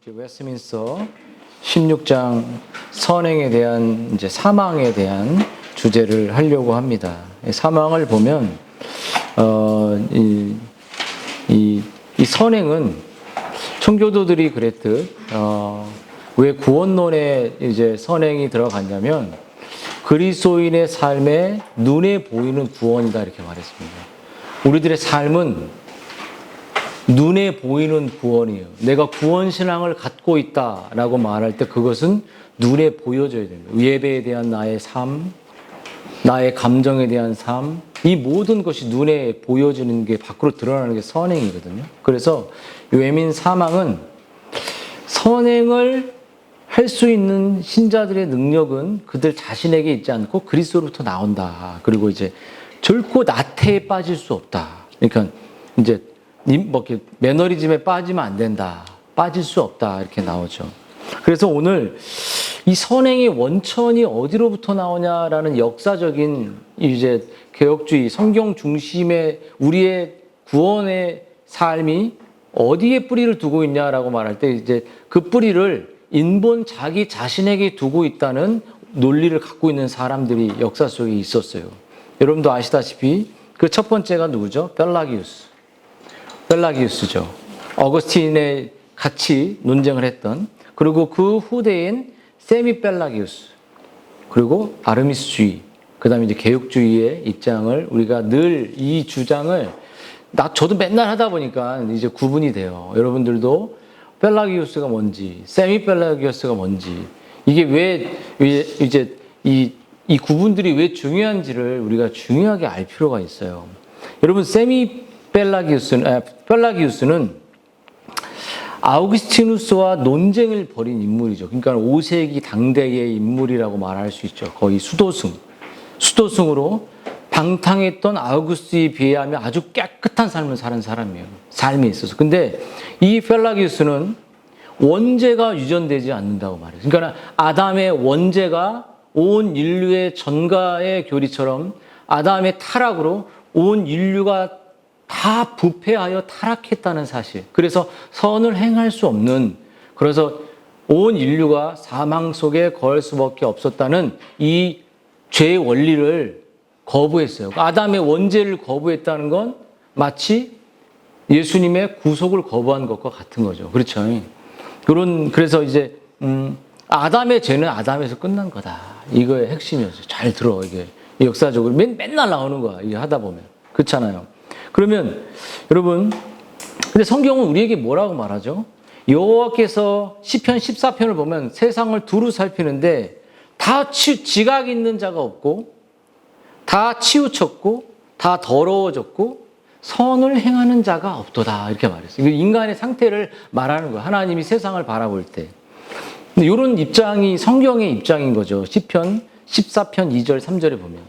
이제 웨스트민스터 16장 선행에 대한 이제 사망에 대한 주제를 하려고 합니다. 사망을 보면 이 선행은 청교도들이 그랬듯 왜 구원론에 이제 선행이 들어갔냐면 그리스도인의 삶에 눈에 보이는 구원이다 이렇게 말했습니다. 우리들의 삶은 눈에 보이는 구원이에요. 내가 구원신앙을 갖고 있다라고 말할 때 그것은 눈에 보여져야 됩니다. 예배에 대한 나의 삶, 나의 감정에 대한 삶, 이 모든 것이 눈에 보여지는 게 밖으로 드러나는 게 선행이거든요. 그래서 외민 사망은 선행을 할 수 있는 신자들의 능력은 그들 자신에게 있지 않고 그리스도로부터 나온다. 그리고 이제 결코 나태에 빠질 수 없다. 그러니까 이제 뭐 이렇게 매너리즘에 빠지면 안 된다. 빠질 수 없다. 이렇게 나오죠. 그래서 오늘 이 선행의 원천이 어디로부터 나오냐라는 역사적인 이제 개혁주의, 성경 중심의 우리의 구원의 삶이 어디에 뿌리를 두고 있냐라고 말할 때 이제 그 뿌리를 인본 자기 자신에게 두고 있다는 논리를 갖고 있는 사람들이 역사 속에 있었어요. 여러분도 아시다시피 그 첫 번째가 누구죠? 펠라기우스죠. 어거스틴에 같이 논쟁을 했던, 그리고 그 후대인 세미펠라기우스, 그리고 아르미스주의, 그 다음에 이제 개혁주의의 입장을 우리가 늘 이 주장을 저도 맨날 하다 보니까 이제 구분이 돼요. 여러분들도 펠라기우스가 뭔지, 세미펠라기우스가 뭔지, 이게 왜 이제 이 구분들이 왜 중요한지를 우리가 중요하게 알 필요가 있어요. 여러분, 펠라기우스는 아우구스티누스와 논쟁을 벌인 인물이죠. 그러니까 5세기 당대의 인물이라고 말할 수 있죠. 거의 수도승으로 방탕했던 아우구스트에 비하면 아주 깨끗한 삶을 사는 사람이에요. 삶에 있어서. 근데 이 펠라기우스는 원죄가 유전되지 않는다고 말해요. 그러니까 아담의 원죄가 온 인류의 전가의 교리처럼 아담의 타락으로 온 인류가 다 부패하여 타락했다는 사실. 그래서 선을 행할 수 없는, 그래서 온 인류가 사망 속에 거할 수밖에 없었다는 이 죄의 원리를 거부했어요. 아담의 원죄를 거부했다는 건 마치 예수님의 구속을 거부한 것과 같은 거죠. 그렇죠? 그래서 이제 아담의 죄는 아담에서 끝난 거다. 이거의 핵심이었어요. 잘 들어. 이게 역사적으로 맨날 나오는 거야. 이게 하다 보면. 그렇잖아요. 그러면 여러분, 근데 성경은 우리에게 뭐라고 말하죠? 여호와께서 시편 14편을 보면 세상을 두루 살피는데 다 지각 있는 자가 없고 다 치우쳤고 다 더러워졌고 선을 행하는 자가 없도다. 이렇게 말했어요. 인간의 상태를 말하는 거예요. 하나님이 세상을 바라볼 때. 근데 이런 입장이 성경의 입장인 거죠. 시편 14편 2절 3절에 보면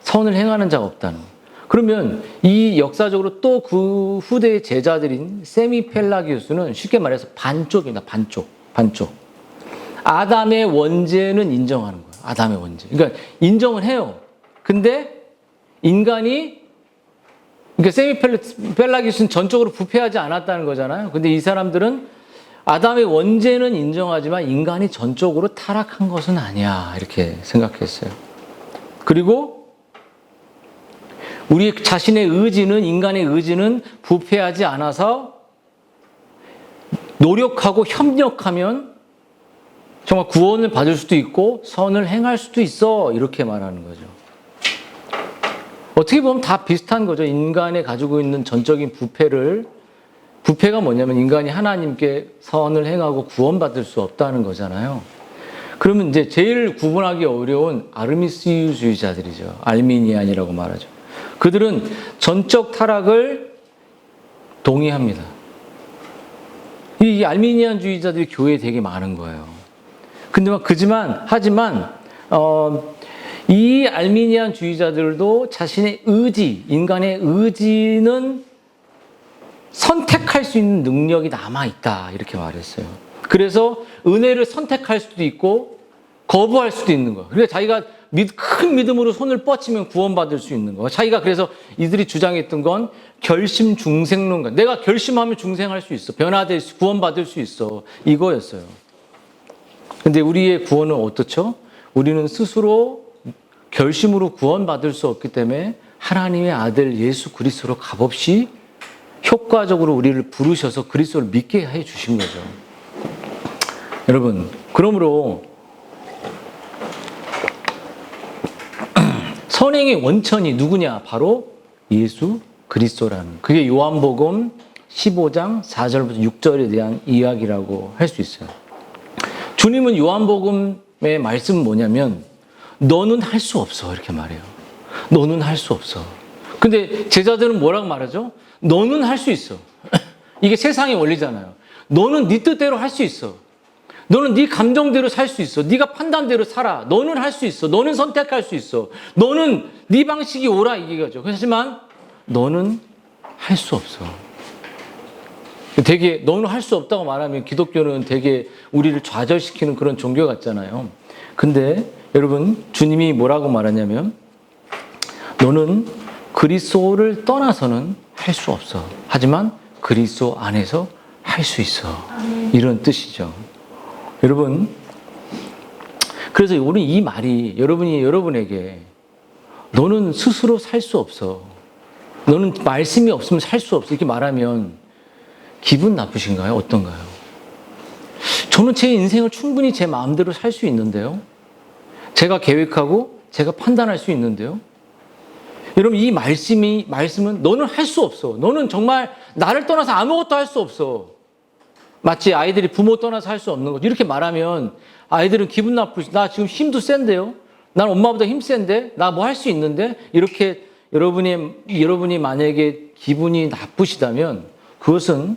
선을 행하는 자가 없다는 거예요. 그러면 이 역사적으로 또 그 후대의 제자들인 세미펠라기우스는 쉽게 말해서 반쪽입니다. 반쪽. 아담의 원죄는 인정하는 거예요. 아담의 원죄. 그러니까 인정을 해요. 근데 인간이, 그러니까 세미펠라기우스는 전적으로 부패하지 않았다는 거잖아요. 근데 이 사람들은 아담의 원죄는 인정하지만 인간이 전적으로 타락한 것은 아니야. 이렇게 생각했어요. 그리고 우리 자신의 의지는, 인간의 의지는 부패하지 않아서 노력하고 협력하면 정말 구원을 받을 수도 있고 선을 행할 수도 있어. 이렇게 말하는 거죠. 어떻게 보면 다 비슷한 거죠. 인간이 가지고 있는 전적인 부패가 뭐냐면 인간이 하나님께 선을 행하고 구원받을 수 없다는 거잖아요. 그러면 이제 제일 구분하기 어려운 아르미스주의자들이죠. 알미니안이라고 말하죠. 그들은 전적 타락을 동의합니다. 이 알미니안주의자들이 교회에 되게 많은 거예요. 하지만 이 알미니안주의자들도 자신의 의지, 인간의 의지는 선택할 수 있는 능력이 남아있다. 이렇게 말했어요. 그래서 은혜를 선택할 수도 있고 거부할 수도 있는 거예요. 그러니까 자기가 큰 믿음으로 손을 뻗치면 구원받을 수 있는 거. 자기가 그래서 이들이 주장했던 건 결심 중생론가. 내가 결심하면 중생할 수 있어. 변화될 수, 구원받을 수 있어. 이거였어요. 근데 우리의 구원은 어떻죠? 우리는 스스로 결심으로 구원받을 수 없기 때문에 하나님의 아들 예수 그리스도로 값없이 효과적으로 우리를 부르셔서 그리스도를 믿게 해 주신 거죠. 여러분, 그러므로 선행의 원천이 누구냐? 바로 예수 그리스도라는. 그게 요한복음 15장 4절부터 6절에 대한 이야기라고 할 수 있어요. 주님은 요한복음의 말씀은 뭐냐면 너는 할 수 없어 이렇게 말해요. 너는 할 수 없어. 근데 제자들은 뭐라고 말하죠? 너는 할 수 있어. 이게 세상의 원리잖아요. 너는 네 뜻대로 할 수 있어. 너는 네 감정대로 살 수 있어. 네가 판단대로 살아. 너는 할 수 있어. 너는 선택할 수 있어. 너는 네 방식이 옳아 이게죠. 하지만 너는 할 수 없어. 되게 너는 할 수 없다고 말하면 기독교는 되게 우리를 좌절시키는 그런 종교 같잖아요. 근데 여러분 주님이 뭐라고 말하냐면 너는 그리스도를 떠나서는 할 수 없어. 하지만 그리스도 안에서 할 수 있어. 이런 뜻이죠. 여러분, 그래서 우리 이 말이 여러분에게 너는 스스로 살 수 없어. 너는 말씀이 없으면 살 수 없어. 이렇게 말하면 기분 나쁘신가요? 어떤가요? 저는 제 인생을 충분히 제 마음대로 살 수 있는데요. 제가 계획하고 제가 판단할 수 있는데요. 여러분, 이 말씀은 너는 할 수 없어. 너는 정말 나를 떠나서 아무것도 할 수 없어. 마치 아이들이 부모 떠나서 할 수 없는 것. 이렇게 말하면 아이들은 기분 나쁘시. 나 지금 힘도 센데요. 난 엄마보다 힘 센데. 나 뭐 할 수 있는데. 이렇게 여러분이 만약에 기분이 나쁘시다면 그것은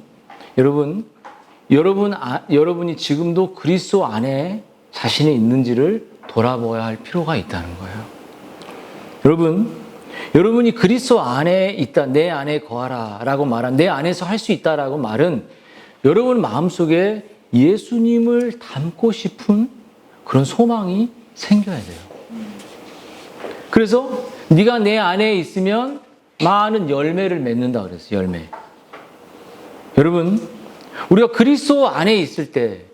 여러분이 지금도 그리스도 안에 자신이 있는지를 돌아보아야 할 필요가 있다는 거예요. 여러분이 그리스도 안에 있다, 내 안에 거하라 라고 말한, 내 안에서 할 수 있다라고 말은 여러분 마음속에 예수님을 닮고 싶은 그런 소망이 생겨야 돼요. 그래서 네가 내 안에 있으면 많은 열매를 맺는다 그랬어요. 열매. 여러분, 우리가 그리스도 안에 있을 때,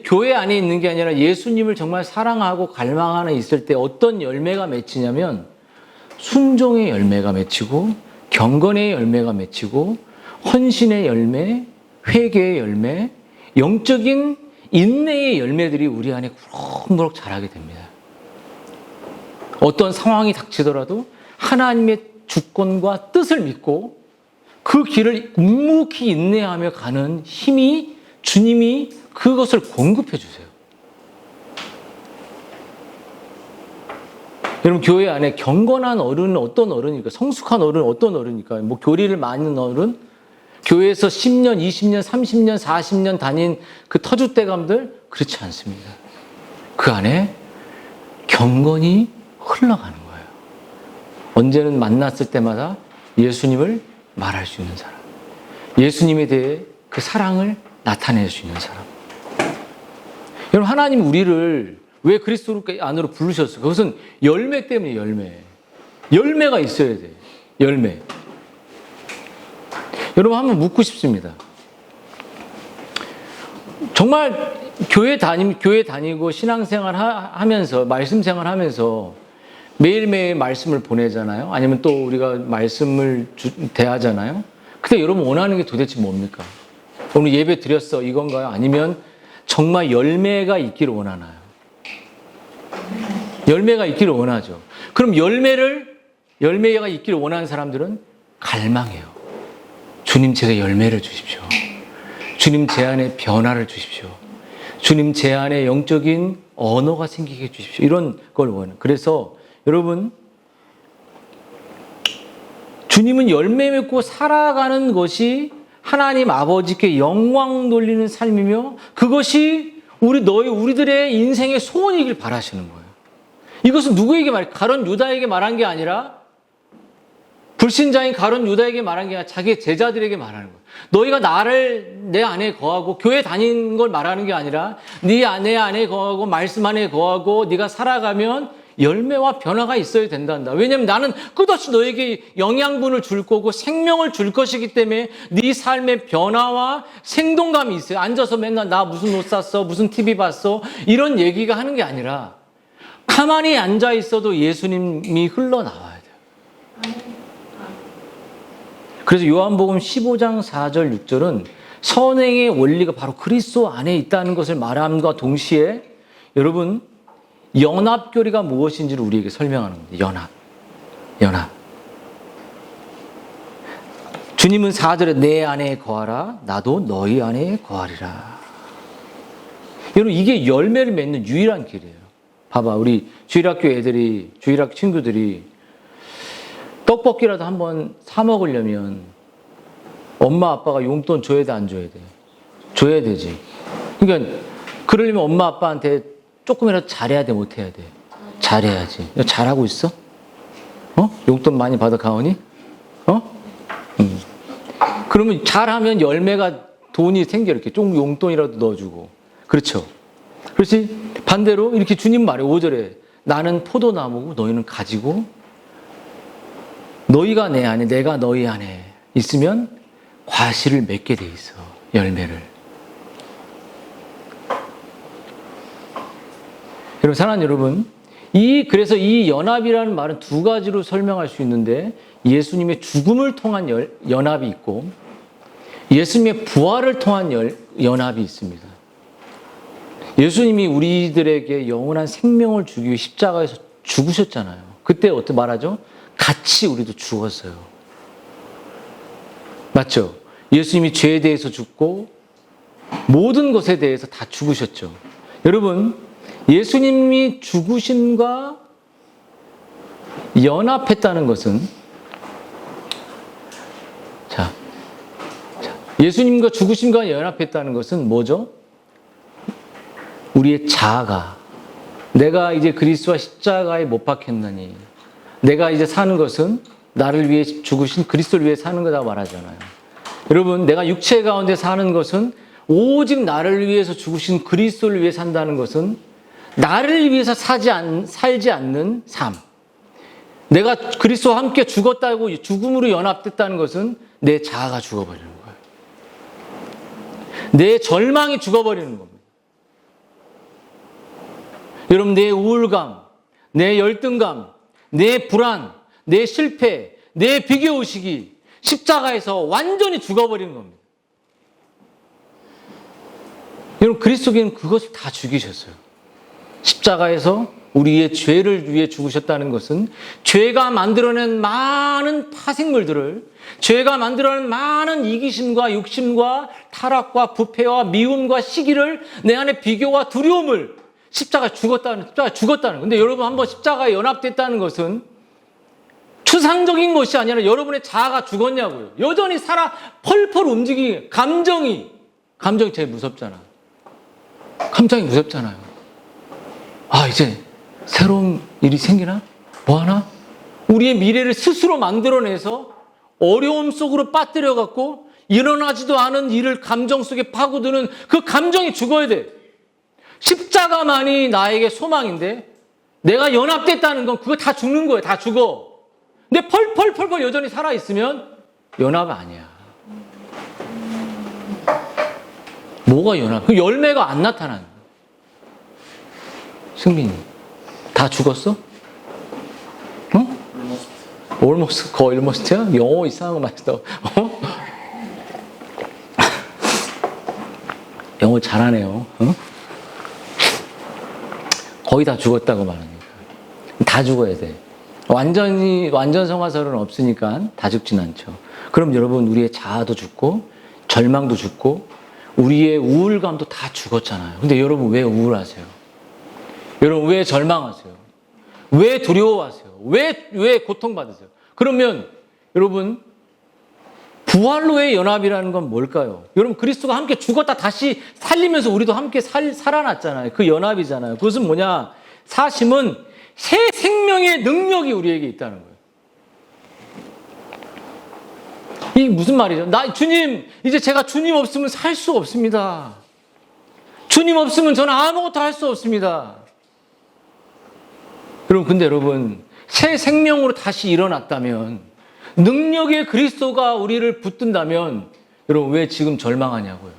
교회 안에 있는 게 아니라 예수님을 정말 사랑하고 갈망 안에 있을 때 어떤 열매가 맺히냐면 순종의 열매가 맺히고 경건의 열매가 맺히고 헌신의 열매, 회개의 열매, 영적인 인내의 열매들이 우리 안에 무럭무럭 자라게 됩니다. 어떤 상황이 닥치더라도 하나님의 주권과 뜻을 믿고 그 길을 묵묵히 인내하며 가는 힘이 주님이 그것을 공급해 주세요. 여러분, 교회 안에 경건한 어른은 어떤 어른일까? 성숙한 어른은 어떤 어른일까? 뭐 교리를 많은 어른? 교회에서 10년, 20년, 30년, 40년 다닌 그 터줏대감들? 그렇지 않습니다. 그 안에 경건이 흘러가는 거예요. 언제는 만났을 때마다 예수님을 말할 수 있는 사람. 예수님에 대해 그 사랑을 나타낼 수 있는 사람. 여러분, 하나님 우리를 왜 그리스도 안으로 부르셨어요? 그것은 열매 때문에 열매가 있어야 돼. 열매. 여러분, 한번 묻고 싶습니다. 정말 교회 다니고 신앙생활 하면서, 말씀생활 하면서 매일매일 말씀을 보내잖아요. 아니면 또 우리가 말씀을 대하잖아요. 근데 여러분 원하는 게 도대체 뭡니까? 오늘 예배 드렸어. 이건가요? 아니면 정말 열매가 있기를 원하나요? 열매가 있기를 원하죠. 그럼 열매가 있기를 원하는 사람들은 갈망해요. 주님, 제가 열매를 주십시오. 주님, 제 안에 변화를 주십시오. 주님, 제 안에 영적인 언어가 생기게 해주십시오. 이런 걸 원해요. 그래서 여러분, 주님은 열매 맺고 살아가는 것이 하나님 아버지께 영광 돌리는 삶이며 그것이 우리들의 인생의 소원이길 바라시는 거예요. 이것은 누구에게 가룟 유다에게 말한 게 아니라, 불신자인 가룟 유다에게 말한 게 아니라 자기 제자들에게 말하는 거예요. 너희가 내 안에 거하고 교회 다니는 걸 말하는 게 아니라 네 안에 거하고 말씀 안에 거하고 네가 살아가면 열매와 변화가 있어야 된단다. 왜냐하면 나는 끝없이 너에게 영양분을 줄 거고 생명을 줄 것이기 때문에 네 삶의 변화와 생동감이 있어요. 앉아서 맨날 나 무슨 옷 샀어, 무슨 TV 봤어 이런 얘기가 하는 게 아니라 가만히 앉아 있어도 예수님이 흘러나와야 돼요. 그래서 요한복음 15장 4절 6절은 선행의 원리가 바로 그리스도 안에 있다는 것을 말함과 동시에 여러분 연합교리가 무엇인지를 우리에게 설명하는 겁니다. 연합. 주님은 4절에 내 안에 거하라 나도 너희 안에 거하리라. 여러분 이게 열매를 맺는 유일한 길이에요. 봐봐 우리 주일학교 애들이 주일학교 친구들이 떡볶이라도 한번 사 먹으려면 엄마 아빠가 용돈 줘야 돼 안 줘야 돼? 줘야 되지. 그러니까 그러려면 엄마 아빠한테 조금이라도 잘해야 돼 못 해야 돼? 잘해야지. 잘하고 있어? 용돈 많이 받아 가오니? 그러면 잘하면 열매가 돈이 생겨 이렇게 좀 용돈이라도 넣어주고 그렇죠? 그렇지? 반대로 이렇게 주님 말해 5절에 나는 포도나무고 너희는 가지고 너희가 내 안에 내가 너희 안에 있으면 과실을 맺게 돼 있어. 열매를. 여러분 사랑하는 여러분 그래서 이 연합이라는 말은 두 가지로 설명할 수 있는데 예수님의 죽음을 통한 연합이 있고 예수님의 부활을 통한 연합이 있습니다. 예수님이 우리들에게 영원한 생명을 주기 위해 십자가에서 죽으셨잖아요. 그때 어떻게 말하죠? 같이 우리도 죽었어요. 맞죠? 예수님이 죄에 대해서 죽고 모든 것에 대해서 다 죽으셨죠. 여러분 예수님이 죽으심과 연합했다는 것은 예수님과 죽으심과 연합했다는 것은 뭐죠? 우리의 자아가 내가 이제 그리스도와 십자가에 못 박혔나니 내가 이제 사는 것은 나를 위해 죽으신 그리스도를 위해 사는 거다 말하잖아요. 여러분 내가 육체 가운데 사는 것은 오직 나를 위해서 죽으신 그리스도를 위해 산다는 것은 나를 위해서 살지 않는 삶. 내가 그리스도와 함께 죽었다고 죽음으로 연합됐다는 것은 내 자아가 죽어버리는 거예요. 내 절망이 죽어버리는 겁니다. 여러분 내 우울감, 내 열등감, 내 불안, 내 실패, 내 비교의식이 십자가에서 완전히 죽어버리는 겁니다. 여러분 그리스도께는 그것을 다 죽이셨어요. 십자가에서 우리의 죄를 위해 죽으셨다는 것은 죄가 만들어낸 많은 파생물들을 죄가 만들어낸 많은 이기심과 욕심과 타락과 부패와 미움과 시기를 내 안에 비교와 두려움을 십자가에 죽었다는. 근데 여러분 한번 십자가에 연합됐다는 것은 추상적인 것이 아니라 여러분의 자아가 죽었냐고요. 여전히 펄펄 움직이는 감정이 제일 무섭잖아. 감정이 무섭잖아요. 이제 새로운 일이 생기나? 뭐 하나? 우리의 미래를 스스로 만들어내서 어려움 속으로 빠뜨려갖고 일어나지도 않은 일을 감정 속에 파고드는 그 감정이 죽어야 돼. 십자가만이 나에게 소망인데 내가 연합됐다는 건 그거 다 죽는 거예요. 다 죽어. 근데 펄펄 여전히 살아있으면 연합 아니야. 뭐가 연합? 그 열매가 안 나타나는 거야. 승민이 다 죽었어? 어? almost. 거의 almost야? 영어 이상한 거 맞다. 영어 잘하네요. 거의 다 죽었다고 말하니까. 다 죽어야 돼. 완전 성화설은 없으니까 다 죽진 않죠. 그럼 여러분 우리의 자아도 죽고 절망도 죽고 우리의 우울감도 다 죽었잖아요. 근데 여러분 왜 우울하세요? 여러분 왜 절망하세요? 왜 두려워하세요? 왜 고통받으세요? 그러면 여러분 부활로의 연합이라는 건 뭘까요? 여러분 그리스도가 함께 죽었다 다시 살리면서 우리도 함께 살아났잖아요. 그 연합이잖아요. 그것은 뭐냐? 사심은 새 생명의 능력이 우리에게 있다는 거예요. 이게 무슨 말이죠? 주님, 이제 제가 주님 없으면 살 수 없습니다. 주님 없으면 저는 아무것도 할 수 없습니다. 근데 여러분, 새 생명으로 다시 일어났다면, 능력의 그리스도가 우리를 붙든다면, 여러분, 왜 지금 절망하냐고요.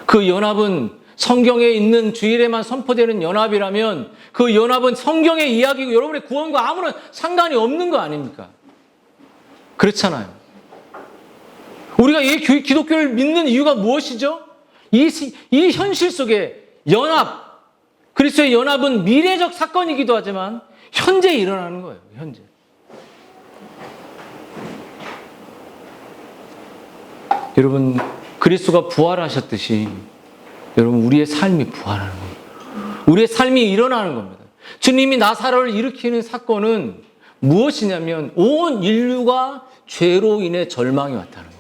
그 연합은 성경에 있는 주일에만 선포되는 연합이라면, 그 연합은 성경의 이야기고 여러분의 구원과 아무런 상관이 없는 거 아닙니까? 그렇잖아요. 우리가 이 기독교를 믿는 이유가 무엇이죠? 이 현실 속에 연합, 그리스도의 연합은 미래적 사건이기도 하지만 현재 일어나는 거예요. 현재. 여러분, 그리스도가 부활하셨듯이 여러분, 우리의 삶이 부활하는 겁니다. 우리의 삶이 일어나는 겁니다. 주님이 나사로를 일으키는 사건은 무엇이냐면 온 인류가 죄로 인해 절망이 왔다는 거예요.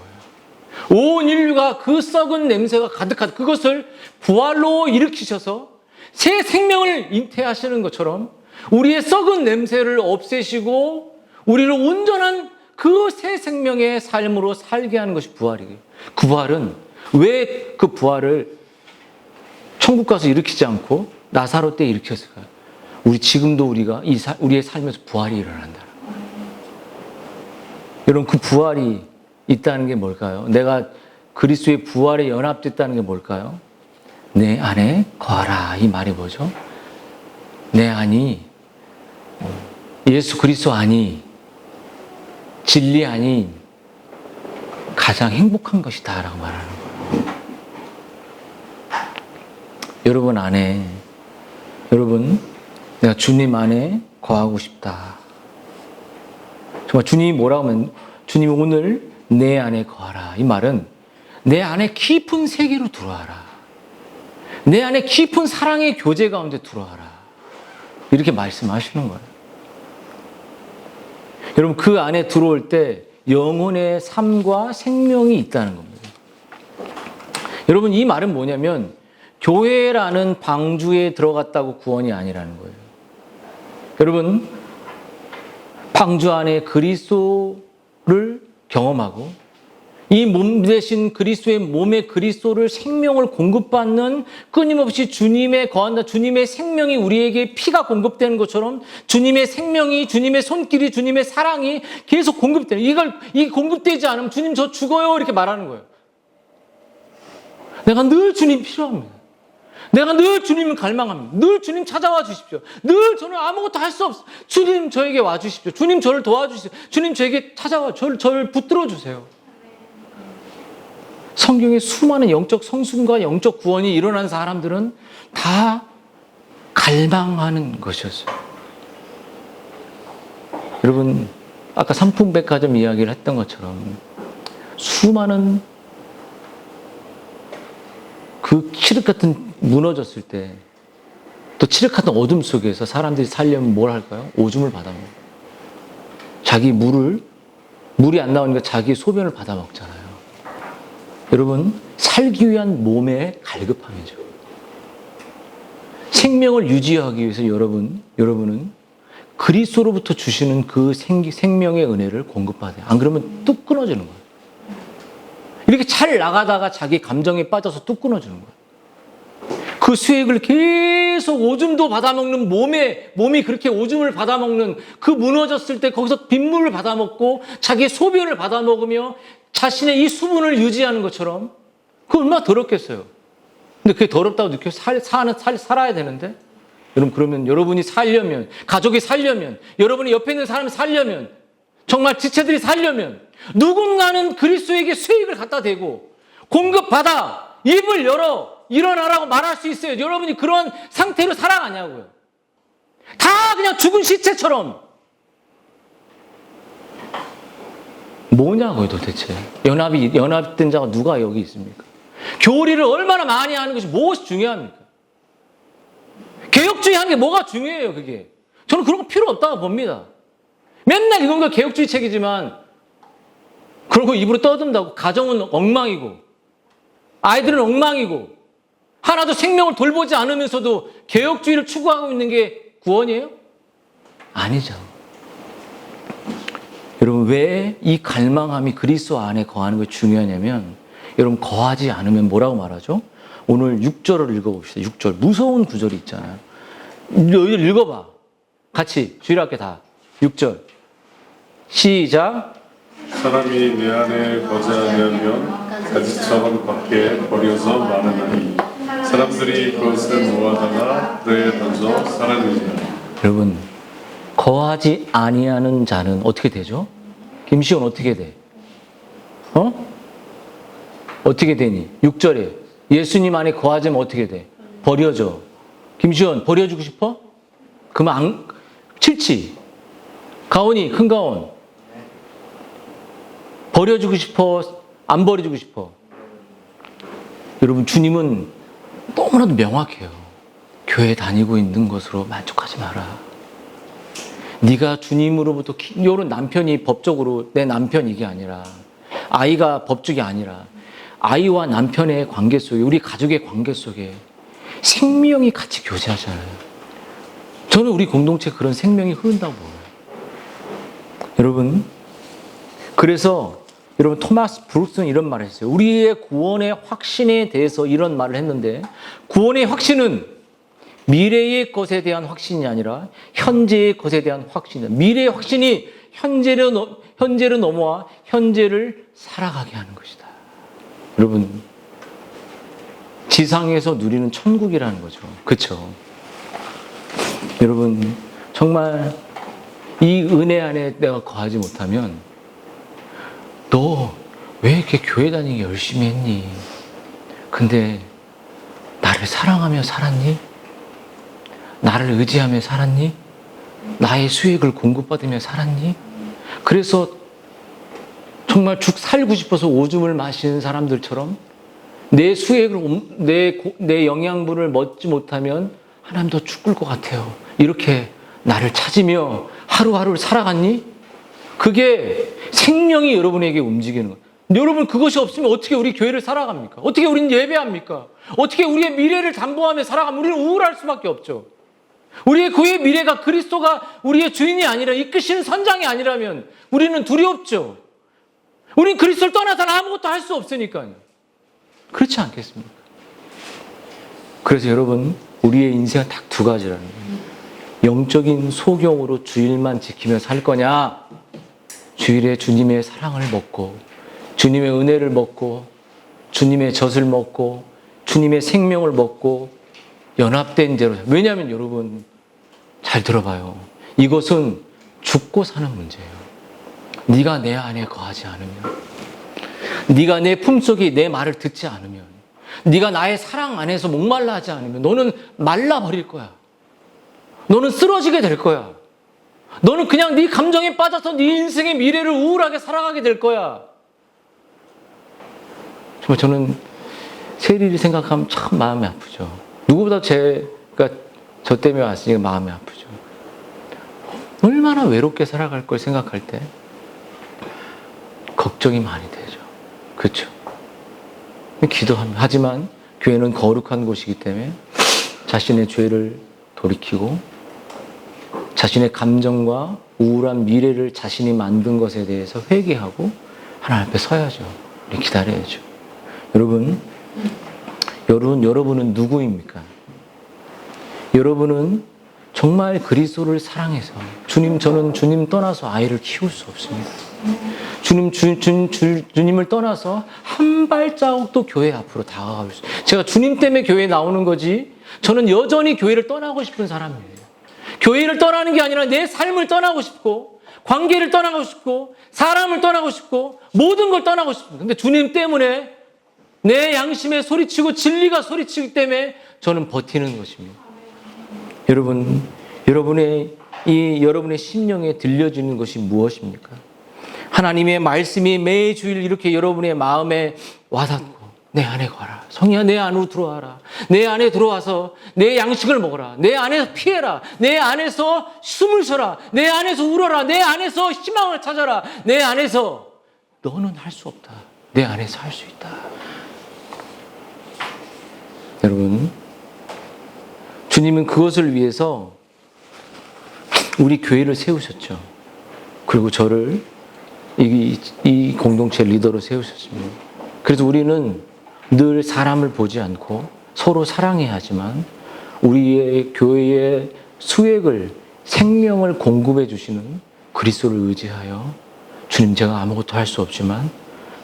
온 인류가 그 썩은 냄새가 가득한 그것을 부활로 일으키셔서 새 생명을 잉태하시는 것처럼 우리의 썩은 냄새를 없애시고 우리를 온전한 그 새 생명의 삶으로 살게 하는 것이 부활이에요. 그 부활은 왜 그 부활을 천국 가서 일으키지 않고 나사로 때 일으켰을까요? 지금도 우리의 삶에서 부활이 일어난다. 여러분, 그 부활이 있다는 게 뭘까요? 내가 그리스도의 부활에 연합됐다는 게 뭘까요? 내 안에 거하라. 이 말이 뭐죠? 내 안이 예수 그리스도 안이 진리 안이 가장 행복한 것이다 라고 말하는 거예요. 여러분 안에, 여러분, 내가 주님 안에 거하고 싶다. 정말 주님이 뭐라고 하면, 주님이 오늘 내 안에 거하라. 이 말은 내 안에 깊은 세계로 들어와라. 내 안에 깊은 사랑의 교제 가운데 들어와라. 이렇게 말씀하시는 거예요. 여러분, 그 안에 들어올 때 영혼의 삶과 생명이 있다는 겁니다. 여러분, 이 말은 뭐냐면 교회라는 방주에 들어갔다고 구원이 아니라는 거예요. 여러분, 방주 안에 그리스도를 경험하고 이 몸 대신 그리스도의 몸의 그리스도를 생명을 공급받는 끊임없이 주님의 거한다. 주님의 생명이 우리에게 피가 공급되는 것처럼 주님의 생명이, 주님의 손길이, 주님의 사랑이 계속 공급되는, 이 공급되지 않으면 주님 저 죽어요 이렇게 말하는 거예요. 내가 늘 주님 필요합니다. 내가 늘 주님을 갈망합니다. 늘 주님 찾아와 주십시오. 늘 저는 아무것도 할 수 없어요. 주님 저에게 와 주십시오. 주님 저를 도와주십시오. 주님 저에게 찾아와 저를 붙들어 주세요. 성경에 수많은 영적 성순과 영적 구원이 일어난 사람들은 다 갈망하는 것이었어요. 여러분, 아까 삼풍백화점 이야기를 했던 것처럼 수많은 그 칠흑 같은 무너졌을 때 또 칠흑 같은 어둠 속에서 사람들이 살려면 뭘 할까요? 오줌을 받아먹어요. 자기 물이 안 나오니까 자기 소변을 받아먹잖아요. 여러분, 살기 위한 몸의 갈급함이죠. 생명을 유지하기 위해서 여러분은 그리스도로부터 주시는 그 생명의 은혜를 공급받아요. 안 그러면 뚝 끊어지는 거예요. 이렇게 잘 나가다가 자기 감정에 빠져서 뚝 끊어지는 거예요. 그 수액을 계속 오줌도 받아먹는 몸이 그렇게 오줌을 받아먹는 그 무너졌을 때 거기서 빗물을 받아먹고 자기 소변을 받아먹으며 자신의 이 수분을 유지하는 것처럼 그거 얼마나 더럽겠어요. 근데 그게 더럽다고 느껴 살아야 되는데 여러분, 그러면 여러분이 살려면, 가족이 살려면, 여러분이 옆에 있는 사람이 살려면, 정말 지체들이 살려면 누군가는 그리스도에게 수익을 갖다 대고 공급받아 입을 열어 일어나라고 말할 수 있어요. 여러분이 그런 상태로 살아가냐고요. 다 그냥 죽은 시체처럼. 뭐냐고요 도대체. 연합된 자가 누가 여기 있습니까? 교리를 얼마나 많이 하는 것이 무엇이 중요합니까? 개혁주의 하는 게 뭐가 중요해요 그게. 저는 그런 거 필요 없다고 봅니다. 맨날 이건 거 개혁주의 책이지만 그러고 입으로 떠든다고 가정은 엉망이고 아이들은 엉망이고 하나도 생명을 돌보지 않으면서도 개혁주의를 추구하고 있는 게 구원이에요? 아니죠. 여러분, 왜 이 갈망함이 그리스도 안에 거하는 것이 중요하냐면 여러분, 거하지 않으면 뭐라고 말하죠? 오늘 6절을 읽어봅시다. 6절. 무서운 구절이 있잖아요. 너희들 읽어봐. 같이 주일학교 다 6절 시작. 사람이 내 안에 거지 아니하면 가지처럼 밖에 버려서 마르나니 사람들이 그것을 모아다가 들에 던져 사라지리라. 여러분, 거하지 아니하는 자는 어떻게 되죠? 김시온 어떻게 돼? 어떻게 되니? 6절에 예수님 안에 거하자면 어떻게 돼? 버려져. 김시온 버려주고 싶어? 그러면 싫지. 가온이, 큰 가온 버려주고 싶어? 안 버려주고 싶어? 여러분, 주님은 너무나도 명확해요. 교회 다니고 있는 것으로 만족하지 마라. 네가 주님으로부터 요런 남편이 법적으로 내 남편 이게 아니라 아이가 법적이 아니라 아이와 남편의 관계 속에 우리 가족의 관계 속에 생명이 같이 교제하잖아요. 저는 우리 공동체 그런 생명이 흐른다고 봐요. 여러분, 그래서 여러분 토마스 브룩스는 이런 말을 했어요. 우리의 구원의 확신에 대해서 이런 말을 했는데 구원의 확신은 미래의 것에 대한 확신이 아니라 현재의 것에 대한 확신이다. 미래의 확신이 현재로 넘어와 현재를 살아가게 하는 것이다. 여러분, 지상에서 누리는 천국이라는 거죠. 그렇죠? 여러분, 정말 이 은혜 안에 내가 거하지 못하면 너 왜 이렇게 교회 다니기 열심히 했니? 근데 나를 사랑하며 살았니? 나를 의지하며 살았니? 나의 수익을 공급받으며 살았니? 그래서 정말 죽 살고 싶어서 오줌을 마시는 사람들처럼 내 수익을, 내 영양분을 먹지 못하면 하나님 더 죽을 것 같아요. 이렇게 나를 찾으며 하루하루를 살아갔니? 그게 생명이 여러분에게 움직이는 거예요. 여러분, 그것이 없으면 어떻게 우리 교회를 살아갑니까? 어떻게 우리는 예배합니까? 어떻게 우리의 미래를 담보하며 살아가면 우리는 우울할 수밖에 없죠. 우리의 교회의 미래가 그리스도가 우리의 주인이 아니라 이끄시는 선장이 아니라면 우리는 두렵죠. 우리는 그리스도를 떠나서는 아무것도 할 수 없으니까요. 그렇지 않겠습니까? 그래서 여러분, 우리의 인생은 딱 두 가지라는 거예요. 영적인 소경으로 주일만 지키며 살 거냐, 주일에 주님의 사랑을 먹고 주님의 은혜를 먹고 주님의 젖을 먹고 주님의 생명을 먹고 연합된 죄로. 왜냐하면 여러분, 잘 들어봐요. 이것은 죽고 사는 문제예요. 네가 내 안에 거하지 않으면, 네가 내 품속에 내 말을 듣지 않으면, 네가 나의 사랑 안에서 목말라 하지 않으면 너는 말라버릴 거야. 너는 쓰러지게 될 거야. 너는 그냥 네 감정에 빠져서 네 인생의 미래를 우울하게 살아가게 될 거야. 정말 저는 세리를 생각하면 참 마음이 아프죠. 누구보다 제가 저 때문에 왔으니까 마음이 아프죠. 얼마나 외롭게 살아갈 걸 생각할 때 걱정이 많이 되죠. 그렇죠? 기도합니다. 하지만 교회는 거룩한 곳이기 때문에 자신의 죄를 돌이키고 자신의 감정과 우울한 미래를 자신이 만든 것에 대해서 회개하고 하나님 앞에 서야죠. 우리 기다려야죠. 여러분은 누구입니까? 여러분은 정말 그리스도를 사랑해서 저는 주님 떠나서 아이를 키울 수 없습니다. 주님을 떠나서 한 발자국도 교회 앞으로 다가갈 수 없어요. 제가 주님 때문에 교회에 나오는 거지 저는 여전히 교회를 떠나고 싶은 사람이에요. 교회를 떠나는 게 아니라 내 삶을 떠나고 싶고 관계를 떠나고 싶고 사람을 떠나고 싶고 모든 걸 떠나고 싶습니다. 근데 주님 때문에 내 양심에 소리치고 진리가 소리치기 때문에 저는 버티는 것입니다. 여러분의 심령에 들려지는 것이 무엇입니까? 하나님의 말씀이 매주일 이렇게 여러분의 마음에 와닿고 내 안에 거라. 성이야, 내 안으로 들어와라. 내 안에 들어와서 내 양식을 먹어라. 내 안에서 피해라. 내 안에서 숨을 쉬어라. 내 안에서 울어라. 내 안에서 희망을 찾아라. 내 안에서 너는 할 수 없다. 내 안에서 할 수 있다. 여러분, 주님은 그것을 위해서 우리 교회를 세우셨죠. 그리고 저를 이 공동체 리더로 세우셨습니다. 그래서 우리는 늘 사람을 보지 않고 서로 사랑해야 하지만 우리의 교회의 수액을 생명을 공급해 주시는 그리스도를 의지하여 주님, 제가 아무것도 할 수 없지만,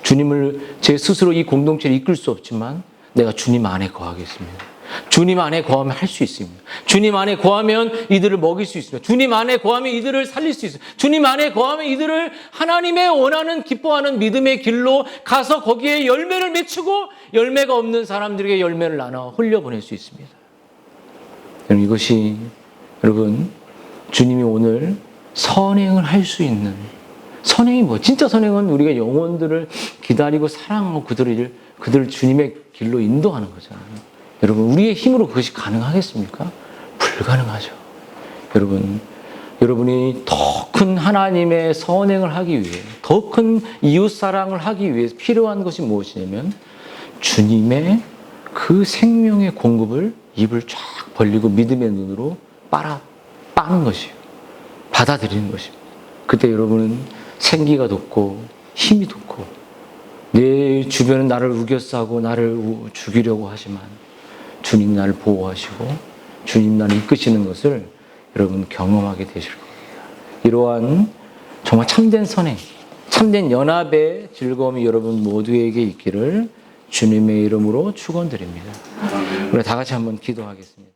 주님을 제 스스로 이 공동체를 이끌 수 없지만 내가 주님 안에 거하겠습니다. 주님 안에 거하면 할 수 있습니다. 주님 안에 거하면 이들을 먹일 수 있습니다. 주님 안에 거하면 이들을 살릴 수 있습니다. 주님 안에 거하면 이들을 하나님의 원하는 기뻐하는 믿음의 길로 가서 거기에 열매를 맺히고 열매가 없는 사람들에게 열매를 나눠 흘려보낼 수 있습니다. 여러분, 이것이 여러분 주님이 오늘 선행을 할 수 있는, 선행이 뭐 진짜 선행은 우리가 영혼들을 기다리고 사랑하고 그들을 주님의 길로 인도하는 거잖아요. 여러분, 우리의 힘으로 그것이 가능하겠습니까? 불가능하죠. 여러분이 더 큰 하나님의 선행을 하기 위해, 더 큰 이웃 사랑을 하기 위해 필요한 것이 무엇이냐면 주님의 그 생명의 공급을 입을 쫙 벌리고 믿음의 눈으로 빠는 것이에요. 받아들이는 것입니다. 그때 여러분은 생기가 돋고 힘이 돋고, 내 주변은 나를 우겨싸고 나를 죽이려고 하지만 주님 나를 보호하시고 주님 나를 이끄시는 것을 여러분 경험하게 되실 겁니다. 이러한 정말 참된 선행, 참된 연합의 즐거움이 여러분 모두에게 있기를 주님의 이름으로 축원드립니다. 우리 다 같이 한번 기도하겠습니다.